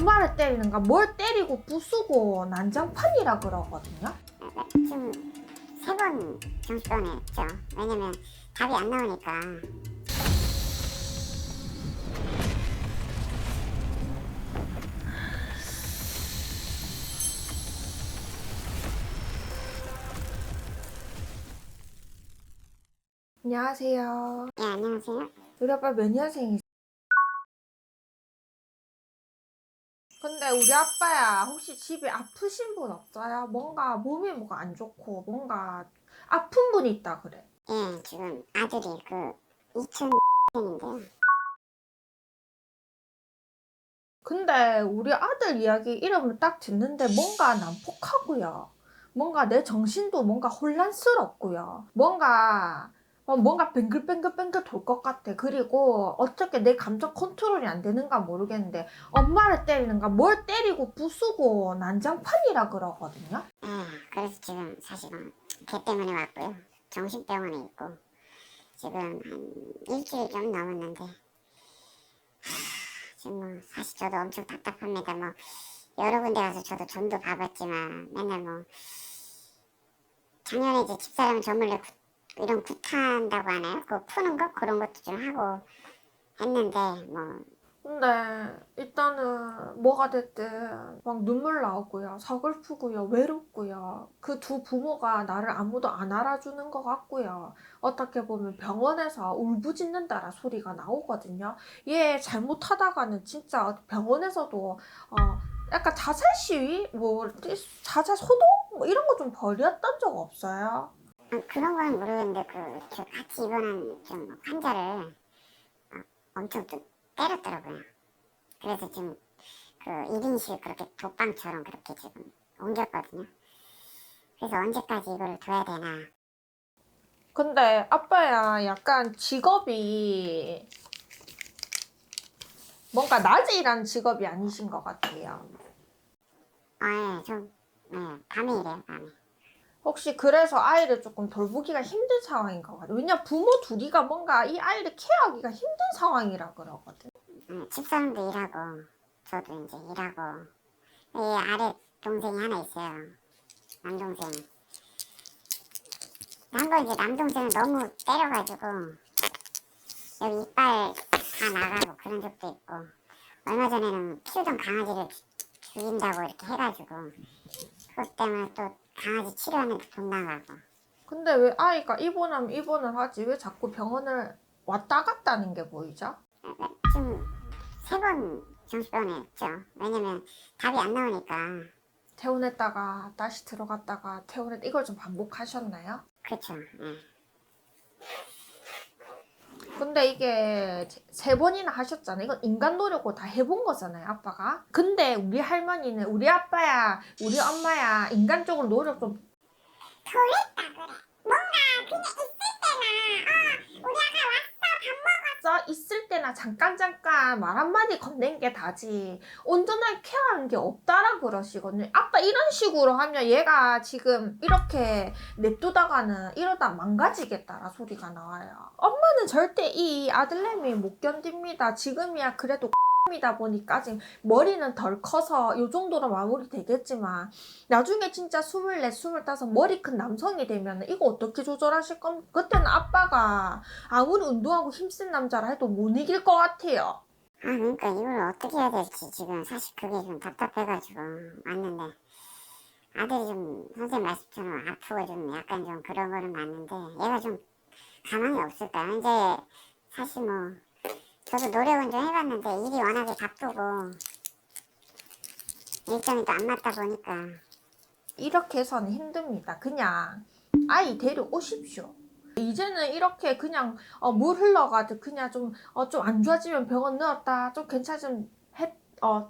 엄마를 때리는가 뭘 때리고 부수고 난장판이라 그러거든요. 지금 3번 정신병원에 했죠. 왜냐면 답이 안 나오니까. 안녕하세요. 예, 안녕하세요. 우리 아빠 몇 년생이세요? 근데 우리 아빠야 혹시 집에 아프신 분 없어요? 뭔가 몸이 뭐가 안 좋고 뭔가 아픈 분이 있다 그래. 예, 지금 아들이 그 2000년인데요. 근데 우리 아들 이야기 이름을 딱 듣는데 뭔가 난폭하고요. 뭔가 내 정신도 뭔가 혼란스럽고요. 뭔가 뱅글뱅글뱅글 돌 것 같아. 그리고 어떻게 내 감정 컨트롤이 안 되는가 모르겠는데 엄마를 때리는가 뭘 때리고 부수고 난장판이라 그러거든요. 예, 그래서 지금 사실은 걔 때문에 왔고요. 정신병원에 있고 지금 한 일주일 좀 넘었는데 지금 뭐 사실 저도 엄청 답답합니다. 뭐 여러 군데 가서 저도 전도 봐봤지만 맨날 뭐 작년에 이제 집사람 저 몰래 이런 구타한다고 하나요? 그 푸는 거 그런 것도 좀 하고 했는데 뭐 근데 일단은 뭐가 됐든 막 눈물 나오고요. 서글프고요. 외롭고요. 그 두 부모가 나를 아무도 안 알아주는 것 같고요. 어떻게 보면 병원에서 울부짖는다라 소리가 나오거든요. 얘 잘못하다가는 진짜 병원에서도 약간 자살 시위? 뭐 자살 소동? 뭐 이런 거 좀 벌였던 적 없어요? 그런 거는 모르겠는데 저 같이 입원한 좀 환자를 엄청 또 때렸더라고요. 그래서 지금 그 1인실 그렇게 독방처럼 그렇게 지금 옮겼거든요. 그래서 언제까지 이걸 둬야 되나. 근데 아빠야 약간 직업이 뭔가 낮에 일하는 직업이 아니신 것 같아요. 예, 밤에 일해요, 밤에. 혹시 그래서 아이를 조금 돌보기가 힘든 상황인 것 같아요. 왜냐 부모 둘이가 뭔가 이 아이를 케어하기가 힘든 상황이라 그러거든. 집사람도 일하고 저도 이제 일하고 이 아래 동생이 하나 있어요. 남동생. 한 번 이제 남동생을 너무 때려가지고 여기 이빨 다 나가고 그런 적도 있고 얼마 전에는 키우던 강아지를 죽인다고 이렇게 해가지고 그것 때문에 또 강아지 치료하는데 돈 나가고. 근데 왜 아이가 입원하면 입원을 하지 왜 자꾸 병원을 왔다 갔다 하는 게 보이죠? 지금 3번 정신병원에 했죠. 왜냐면 답이 안 나오니까. 퇴원했다가 다시 들어갔다가 퇴원했다 이걸 좀 반복하셨나요? 그쵸. 예. 근데 이게 세 번이나 하셨잖아요. 이건 인간 노력으로 다 해본 거잖아요, 아빠가. 근데 우리 할머니는 우리 아빠야, 우리 엄마야, 인간적으로 노력 좀 그랬다 그래. 뭔가 그냥 있을 때나 우리 아가 왔어 밥 먹었어. 있을 때나 잠깐 말 한마디 건넨 게 다지 온전하게 케어하는 게 없다라 그러시거든요. 아빠 이런 식으로 하면 얘가 지금 이렇게 냅두다가는 이러다 망가지겠다라 소리가 나와요. 엄마는 절대 이 아들내미 못 견딥니다. 지금이야 그래도 이다 보니까 아직 머리는 덜 커서 요 정도로 마무리 되겠지만 나중에 진짜 24, 25 머리 큰 남성이 되면 이거 어떻게 조절하실 겁니까? 그때는 아빠가 아무리 운동하고 힘센 남자라 해도 못 이길 것 같아요. 그러니까 이걸 어떻게 해야 될지 지금 사실 그게 좀 답답해가지고 왔는데 아들이 좀 선생님 말씀처럼 아프고 좀 약간 좀 그런 거는 맞는데 얘가 좀 가망이 없을까. 이제 사실 뭐 저도 노력은 좀 해봤는데 일이 워낙에 바쁘고 일정이 또 안 맞다 보니까. 이렇게 해서는 힘듭니다. 그냥 아이 데려오십시오. 이제는 이렇게 그냥 물 흘러가듯 그냥 좀 안 좋아지면 병원 넣었다 좀 괜찮으면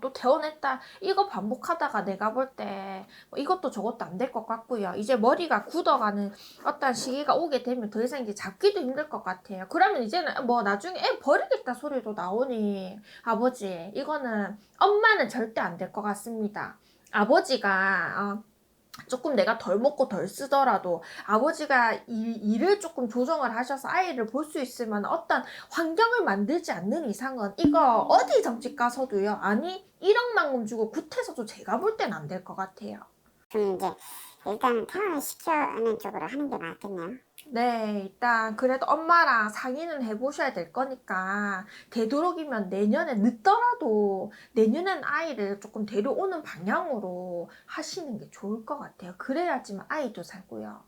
또 퇴원했다 이거 반복하다가 내가 볼 때 이것도 저것도 안 될 것 같고요. 이제 머리가 굳어가는 어떤 시기가 오게 되면 더 이상 이제 잡기도 힘들 것 같아요. 그러면 이제는 뭐 나중에 애 버리겠다 소리도 나오니 아버지 이거는 엄마는 절대 안 될 것 같습니다. 아버지가 조금 내가 덜 먹고 덜 쓰더라도 아버지가 일을 조금 조정을 하셔서 아이를 볼 수 있으면 어떤 환경을 만들지 않는 이상은 이거 어디 점집 가서도요. 아니 1억만큼 주고 굿해서도 제가 볼 땐 안 될 것 같아요. 좀 이제 일단 퇴원을 시켜는 쪽으로 하는 게 맞겠네요. 네, 일단 그래도 엄마랑 상의는 해보셔야 될 거니까 되도록이면 내년에 늦더라도 내년엔 아이를 조금 데려오는 방향으로 하시는 게 좋을 것 같아요. 그래야지만 아이도 살고요.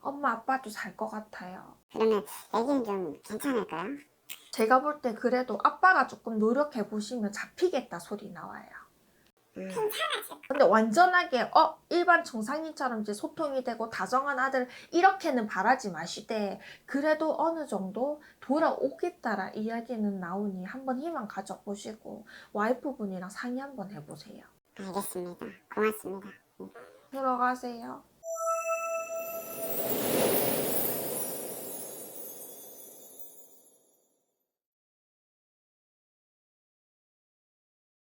엄마 아빠도 살 것 같아요. 그러면 애기는 좀 괜찮을까요? 제가 볼 때 그래도 아빠가 조금 노력해 보시면 잡히겠다 소리 나와요. 근데 완전하게 일반 정상인처럼 이제 소통이 되고 다정한 아들 이렇게는 바라지 마시되 그래도 어느 정도 돌아오겠다라 이야기는 나오니 한번 희망 가져보시고 와이프분이랑 상의 한번 해보세요. 알겠습니다. 고맙습니다. 들어가세요.